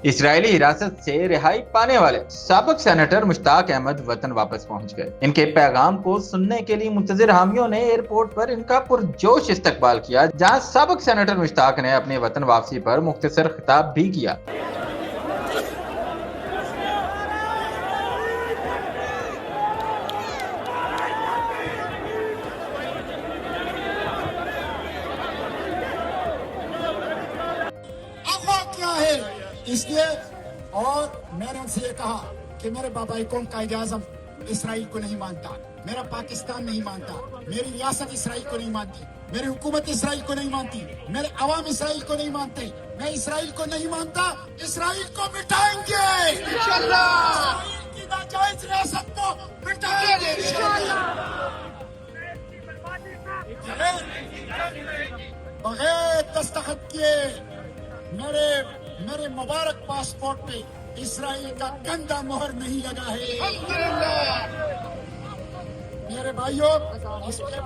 اسرائیلی حراست سے رہائی پانے والے سابق سینیٹر مشتاق احمد وطن واپس پہنچ گئے۔ ان کے پیغام کو سننے کے لیے منتظر حامیوں نے ایئرپورٹ پر ان کا پرجوش استقبال کیا، جہاں سابق سینیٹر مشتاق نے اپنے وطن واپسی پر مختصر خطاب بھی کیا۔ اس لیے اور میں نے ان سے یہ کہا کہ میرے بابا قوم قائد اعظم اسرائیل کو نہیں مانتا، میرا پاکستان نہیں مانتا، میری ریاست اسرائیل کو نہیں مانتی، میری حکومت اسرائیل کو نہیں مانتی، میرے عوام اسرائیل کو نہیں مانتے، میں اسرائیل کو نہیں مانتا، اسرائیل کو مٹائیں گے انشاءاللہ، اسرائیل کی ناجائز ریاست کو مٹائیں گے انشاءاللہ، بغیر دستخط کیے میرے مبارک پاسپورٹ پہ اسرائیل کا گندا مہر نہیں لگا ہے۔ میرے بھائیوں، اس کے